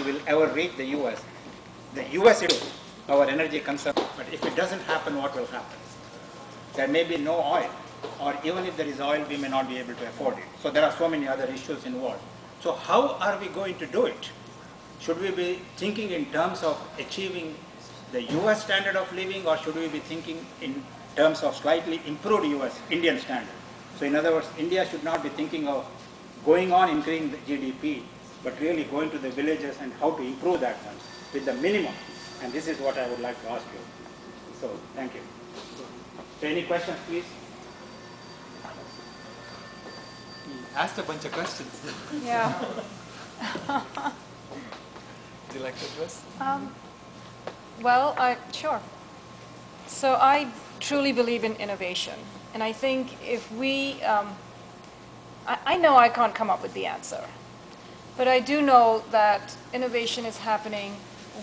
we will ever reach the US. The US is our energy consumption, but if it doesn't happen, what will happen? There may be no oil, or even if there is oil, we may not be able to afford it. So there are so many other issues involved. So how are we going to do it? Should we be thinking in terms of achieving the US standard of living, or should we be thinking in terms of slightly improved Indian standard? So in other words, India should not be thinking of going on increasing the GDP, but really going to the villages and how to improve that one with the minimum. And this is what I would like to ask you. So thank you. So any questions, please? He asked a bunch of questions. Yeah. Would you like to address? Well, sure. So I truly believe in innovation. And I think if we, I know I can't come up with the answer, but I do know that innovation is happening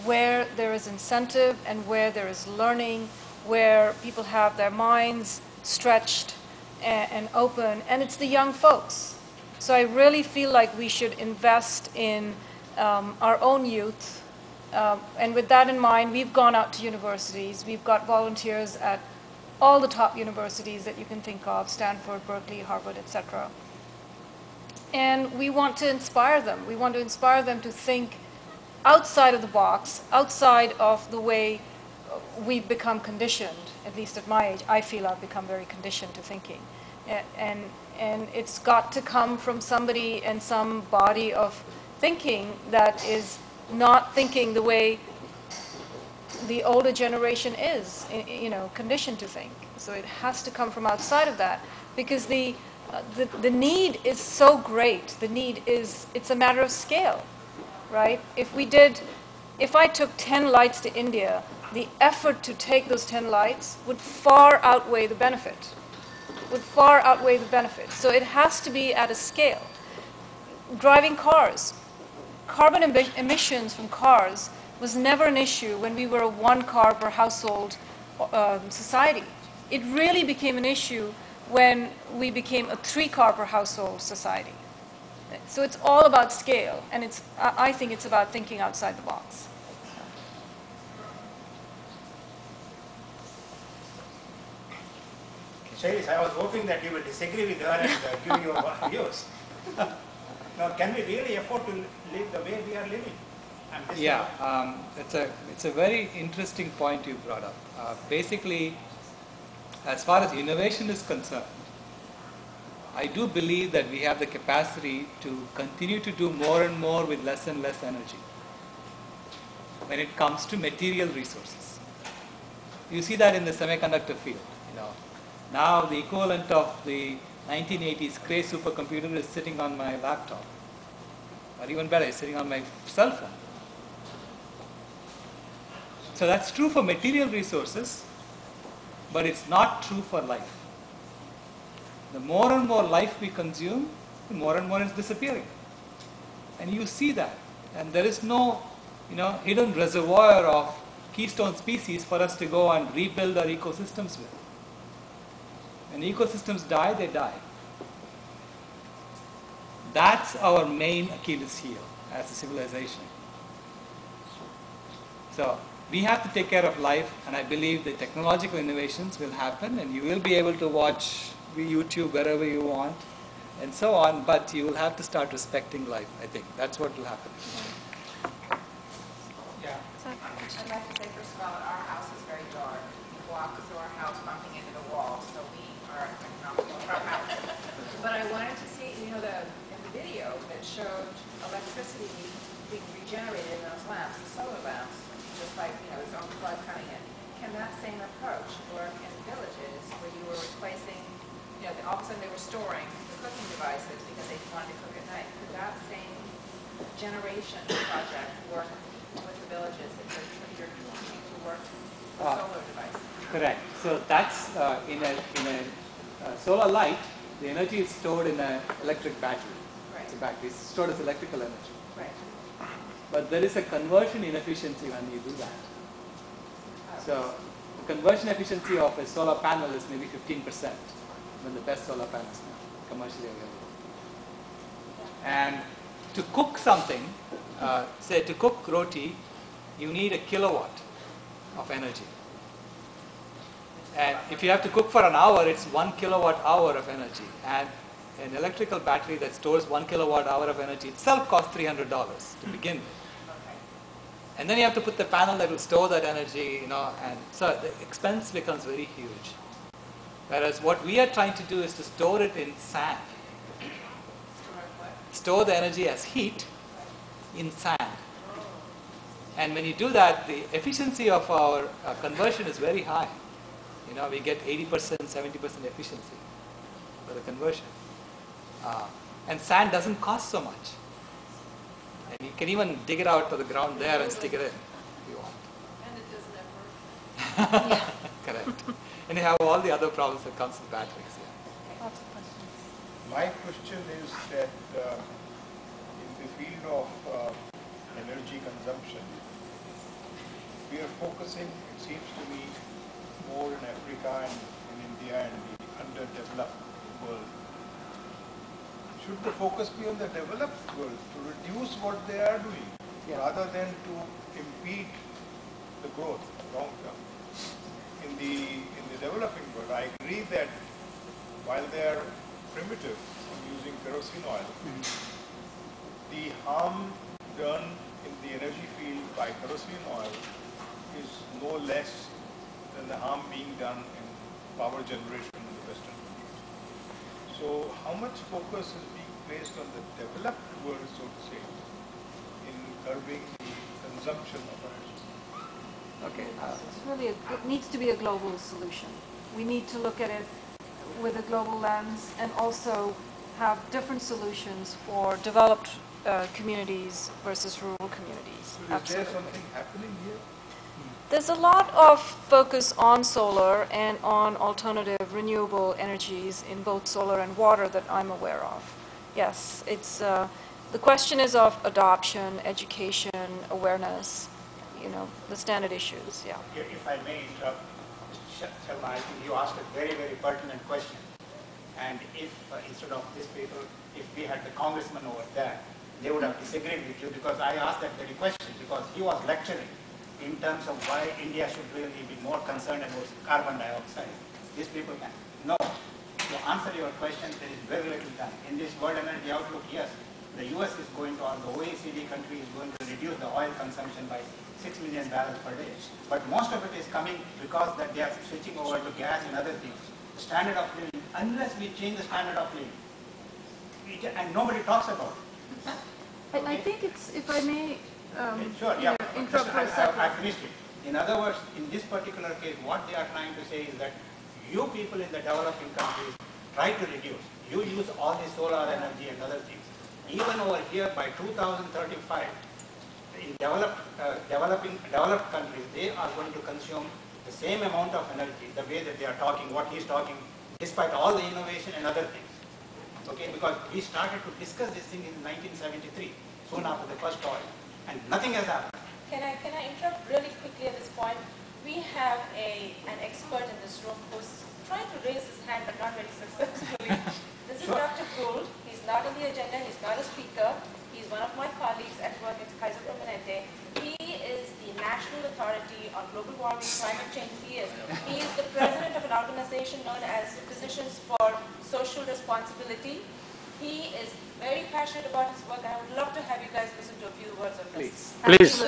where there is incentive and where there is learning, where people have their minds stretched and open, and it's the young folks. So I really feel like we should invest in our own youth. And with that in mind, we've gone out to universities. We've got volunteers at all the top universities that you can think of, Stanford, Berkeley, Harvard, etc. And we want to inspire them. We want to inspire them to think outside of the box, outside of the way we've become conditioned. At least at my age, I feel I've become very conditioned to thinking. And it's got to come from somebody and some body of thinking that is not thinking the way the older generation is, conditioned to think. So it has to come from outside of that, because the need is so great. The need is, it's a matter of scale, right? If I took 10 lights to India, the effort to take those 10 lights would far outweigh the benefit. So it has to be at a scale. Driving cars. Carbon emissions from cars was never an issue when we were a 1 car per household society. It really became an issue when we became a 3 car per household society. So it's all about scale, and I think it's about thinking outside the box. Sailesh, I was hoping that you will disagree with her and give your views. Now, can we really afford to live the way we are living? Yeah, it's a very interesting point you brought up. Basically, as far as innovation is concerned, I do believe that we have the capacity to continue to do more and more with less and less energy when it comes to material resources. You see that in the semiconductor field. Now the equivalent of the 1980s Cray supercomputer is sitting on my laptop, or even better, it's sitting on my cell phone. So that's true for material resources, but it's not true for life. The more and more life we consume, the more and more is disappearing. And you see that. And there is no hidden reservoir of keystone species for us to go and rebuild our ecosystems with. When ecosystems die, they die. That's our main Achilles heel as a civilization. So we have to take care of life, and I believe the technological innovations will happen, and you will be able to watch YouTube wherever you want and so on, but you will have to start respecting life, I think. That's what will happen. Yeah. I'd like to say, first of all, that our house is very dark. We walk through our house bumping into the wall, so we are economical for our house. But I wanted to see, in the video that showed electricity being regenerated in those lamps, the solar lamps, just like, its own plug coming in. Can that same approach work in villages where you were replacing, all of a sudden they were storing the cooking devices because they wanted to cook at night? Could that same generation project work with the villages if you're continuing to work with solar devices? Correct. So that's in a solar light, the energy is stored in an electric battery. Right. It's a battery. It's stored as electrical energy. Right. But there is a conversion inefficiency when you do that. So the conversion efficiency of a solar panel is maybe 15%, when the best solar panels now commercially available. And to cook something, say to cook roti, you need a kilowatt of energy. And if you have to cook for an hour, it's 1 kilowatt hour of energy. And an electrical battery that stores 1 kilowatt hour of energy itself costs $300 to begin with. And then you have to put the panel that will store that energy, you know, and so the expense becomes very huge. Whereas what we are trying to do is to store it in sand. Store the energy as heat in sand. And when you do that, the efficiency of our conversion is very high. You know, we get 80%, 70% efficiency for the conversion. And sand doesn't cost so much. And you can even dig it out of the ground there and stick it in if you want. And it doesn't ever. Correct. And you have all the other problems that comes with batteries. Yeah. My question is that in the field of energy consumption, we are focusing, it seems to me, more in Africa and in India and the underdeveloped world. Should the focus be on the developed world to reduce what they are doing rather than to impede the growth long term? In the developing world, I agree that while they are primitive in using kerosene oil, the harm done in the energy field by kerosene oil is no less than the harm being done in power generation in the Western world. So how much focus is being placed on the developed world, so to say, in curbing the consumption of energy? Okay. It's really, it needs to be a global solution. We need to look at it with a global lens and also have different solutions for developed communities versus rural communities. So is there something happening here? There's a lot of focus on solar and on alternative renewable energies in both solar and water that I'm aware of. Yes, it's the question is of adoption, education, awareness, you know, the standard issues, yeah. If I may interrupt, Mr. Sharma, I think you asked a very, very pertinent question. And if instead of these people, if we had the congressman over there, they would have disagreed with you because I asked that very question because he was lecturing in terms of why India should really be more concerned about carbon dioxide. These people can. No. To answer your question, there is very little done. In this World Energy Outlook, yes, the US is going to, or the OECD country is going to reduce the oil consumption by 6 million barrels per day. But most of it is coming because that they are switching over to gas and other things. The standard of living, unless we change the standard of living, and nobody talks about it. I think it's, if I may, sure, yeah. interrupt for a second. I finished it. In other words, in this particular case, what they are trying to say is that you people in the developing countries try to reduce. You use all the solar energy and other things. Even over here, by 2035, in developed countries, they are going to consume the same amount of energy, the way that they are talking, what he's talking, despite all the innovation and other things. Okay, because we started to discuss this thing in 1973, soon after the first oil, and nothing has happened. Can I interrupt really quickly at this point? We have an expert in this room who's trying to raise his hand but not very successfully. This is Dr. Gould. He's not on the agenda. He's not a speaker. He's one of my colleagues at work at Kaiser Permanente. He is the national authority on global warming, climate change. He is the president of an organization known as Physicians for Social Responsibility. He is very passionate about his work, and I would love to have you guys listen to a few words of this. Please.